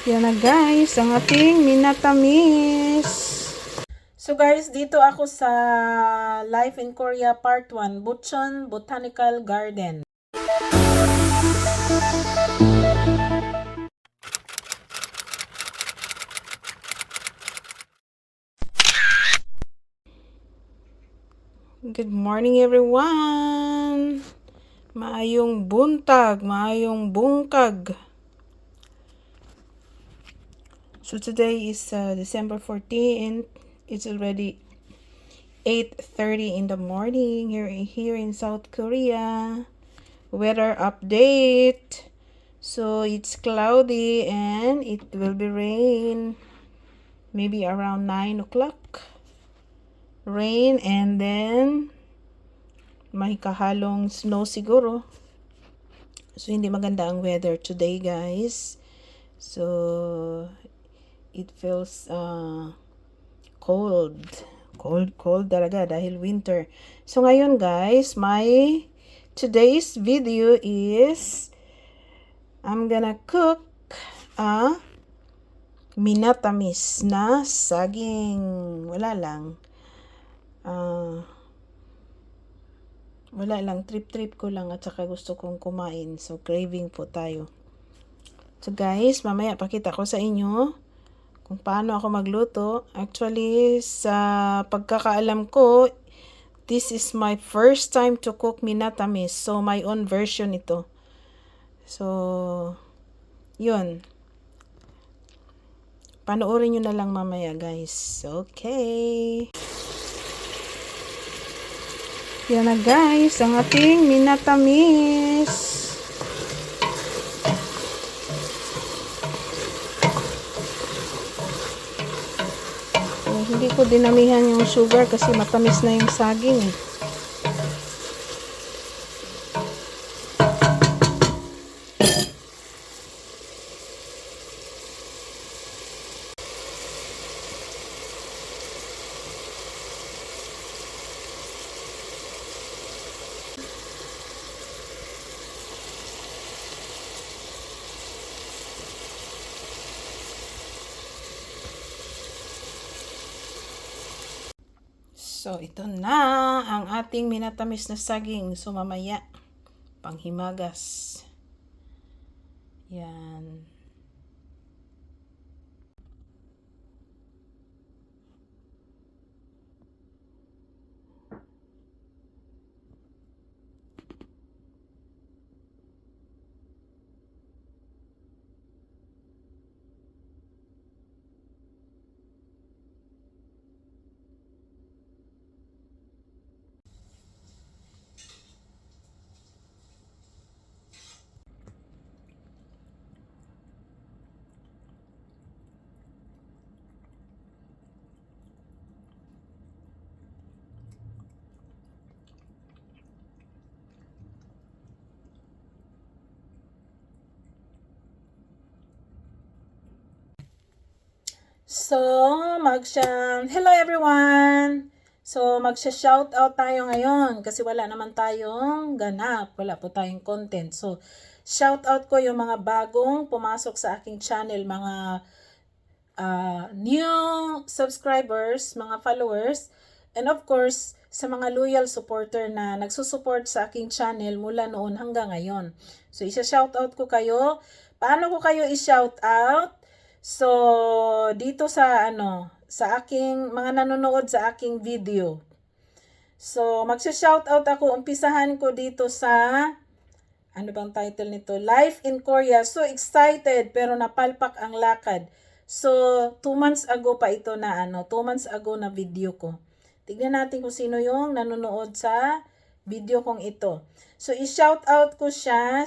Yan na guys, ang ating minatamis. So guys, dito ako sa Life in Korea Part 1, Bucheon Botanical Garden. Good morning everyone! Maayong buntag, maayong bungkag. So today is December 14th. It's already 8:30 in the morning here in South Korea. Weather update. So it's cloudy and it will be rain maybe around 9 o'clock. Rain and then may kahalong snow siguro. So hindi maganda ang weather today guys. So it feels cold talaga dahil winter. So ngayon guys, today's video is I'm gonna cook a minatamis na saging. Wala lang, trip ko lang at saka gusto kong kumain. So craving po tayo. So guys, mamaya pakita ko sa inyo kung paano ako magluto. Actually, sa pagkakaalam ko, this is my first time to cook minatamis. So my own version ito. So yun. Panoorin nyo na lang mamaya guys. Okay. Yan na guys, ang ating minatamis. So, hindi ko dinamihan yung sugar kasi matamis na yung saging eh. So, ito na ang ating minatamis na saging. So, mamaya, panghimagas. Yan. So, hello everyone! So, magsha-shoutout tayo ngayon kasi wala naman tayong ganap. Wala po tayong content. So, shoutout ko yung mga bagong pumasok sa aking channel, mga new subscribers, mga followers, and of course, sa mga loyal supporter na nagsusupport sa aking channel mula noon hanggang ngayon. So, isa-shoutout ko kayo. Paano ko kayo i-shoutout? So, dito sa sa aking mga nanonood sa aking video. So, magsa-shoutout ako. Umpisahan ko dito sa ano bang title nito? Life in Korea. So excited pero napalpak ang lakad. So 2 months ago pa ito na 2 months ago na video ko. Tignan natin kung sino yung nanonood sa video kong ito. So i-shoutout ko siya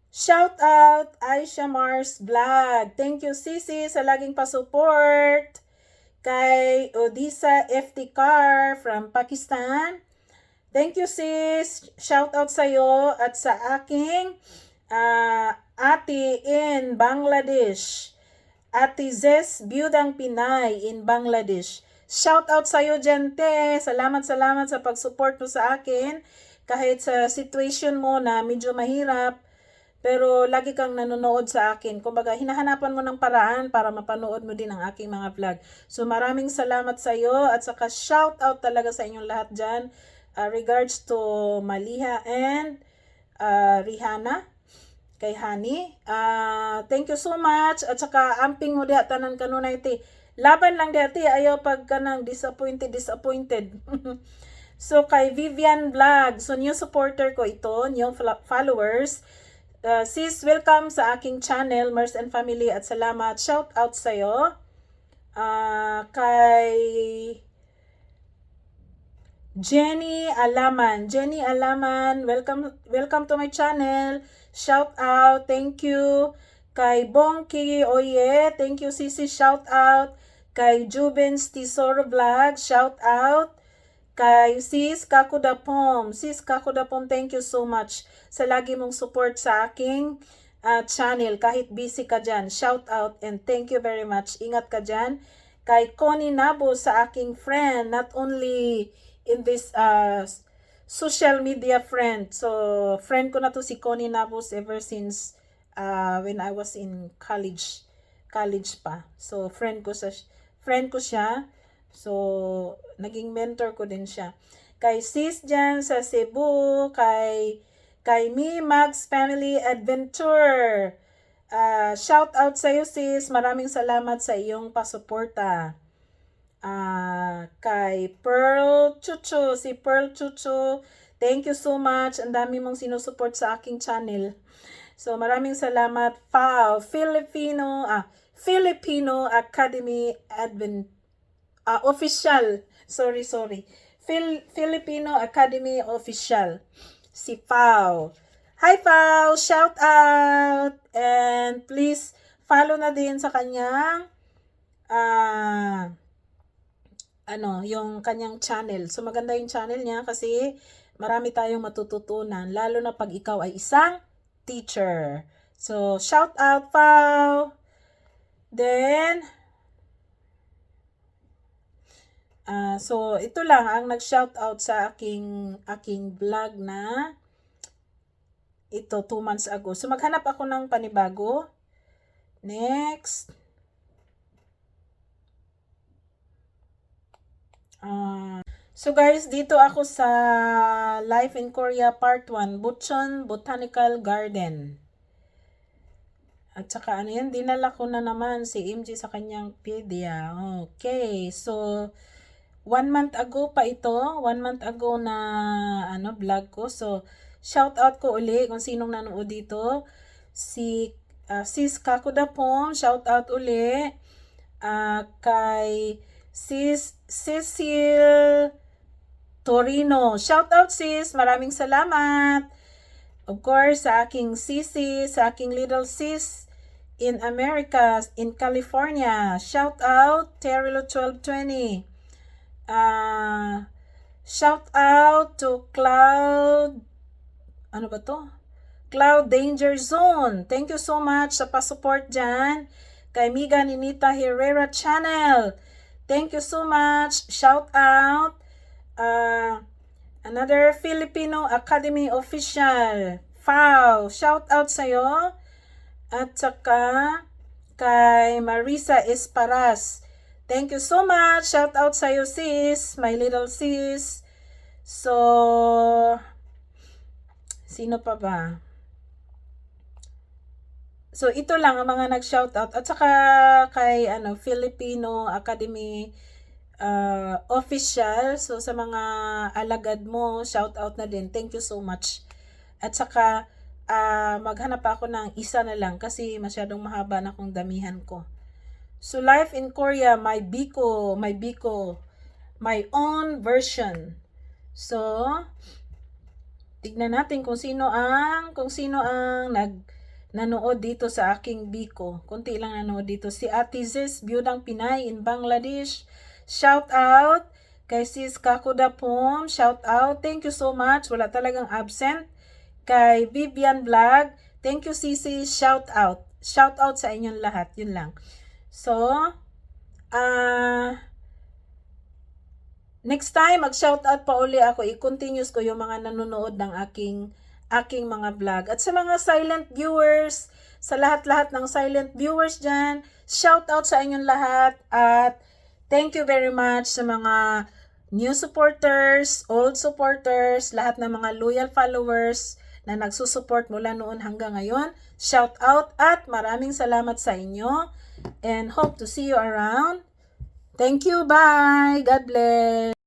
Shout out Aisha Mars Vlog. Thank you Sisi sa laging pa-support. Kay Odisa FT Car from Pakistan. Thank you sis. Shout out sa iyo at sa aking ate in Bangladesh. Ate Zes Biyudang Pinay in Bangladesh. Shout out sa iyo Jente. Salamat sa pag-support mo sa akin kahit sa situation mo na medyo mahirap. pero lagi kang nanonood sa akin. Kumbaga, hinahanapan mo ng paraan para mapanood mo din ang aking mga vlog. So, maraming salamat sa iyo at saka shout out talaga sa inyong lahat dyan. Regards to Maliha and Rihanna kay Hani. Thank you so much. At saka amping mo diha tanan kanunay ti. Laban lang diha ti, ayaw pag kanang disappointed. So kay Vivian Vlog, so new supporter ko ito, new followers. Sis, welcome sa aking channel, Mers and Family, at salamat. Shout out sa'yo. Kay Jenny Alaman. Jenny Alaman, welcome to my channel. Shout out, thank you. Kay Bongki Oye, thank you Sisi, shout out. Kay Jubens Tisoro Vlog, shout out. Kay Sis Kakudapom. Sis Kakudapom, thank you so much sa lagi mong support sa aking channel. Kahit busy ka dyan, shout out and thank you very much. Ingat ka dyan. Kay Connie Nabo sa aking friend, not only in this social media friend. So, friend ko na to si Connie Nabos ever since when I was in college pa. So, friend ko siya. So, naging mentor ko din siya. Kay Sis dyan sa Cebu, kay Me Max Family Adventure. Shout out sa iyo sis, maraming salamat sa iyong pasuporta. Kay Pearl Chuchu, si Pearl Chuchu, thank you so much. Ang dami mong sinusuport sa aking channel. So, maraming salamat. Filipino Academy Official. Sorry. Filipino Academy Official. Si Pao. Hi Pao! Shout out! And please, follow na din sa kanyang yung kanyang channel. So, maganda yung channel niya kasi marami tayong matututunan, lalo na pag ikaw ay isang teacher. So, shout out, Pao! Then, so, ito lang ang nag-shout out sa aking vlog na ito 2 months ago. So, maghanap ako ng panibago. Next. So guys, dito ako sa Life in Korea Part 1, Bucheon Botanical Garden. At saka ano yan, dinala ko na naman si MJ sa kanyang pedia. Okay, so 1 month ago pa ito, 1 month ago na vlog ko. So shout out ko uli kung sinong nanood dito. Si Sis Kakudapom, shout out uli. Kay Sis Cecil Torino. Shout out sis, maraming salamat. Of course, sa aking sisi, sa aking little sis in America, in California. Shout out Terilo 1220. Shout out to Cloud Danger Zone. Thank you so much sa pa-support dyan. Kay Miga Ninita Herrera Channel. Thank you so much. Shout out. Another Filipino Academy Official. Fao. Shout out sa'yo. At saka kay Marisa Esparas. Thank you so much. Shout out sa'yo sis. My little sis. So, sino pa ba? So, ito lang ang mga nag-shoutout. At saka kay Filipino Academy Official. So, sa mga alagad mo, shoutout na din. Thank you so much. At saka, maghanap ako ng isa na lang kasi masyadong mahaba na kung damihan ko. So, Life in Korea, my Biko, my own version. So, tignan natin kung sino ang nanood dito sa aking Biko. Kunti lang nanood dito. Si Ate Ziz, Biyudang Pinay in Bangladesh. Shout out. Kay Sis Kakudapom, shout out. Thank you so much. Wala talagang absent. Kay Vivian Vlog, thank you Sisi, shout out. Shout out sa inyong lahat. Yun lang. So, next time, mag-shout out pa uli ako. I-continuous ko yung mga nanonood ng aking aking mga vlog. At sa mga silent viewers, sa lahat-lahat ng silent viewers dyan, shout out sa inyong lahat at thank you very much sa mga new supporters, old supporters, lahat ng mga loyal followers na nagsusupport mula noon hanggang ngayon. Shout out at maraming salamat sa inyo and hope to see you around. Thank you. Bye. God bless.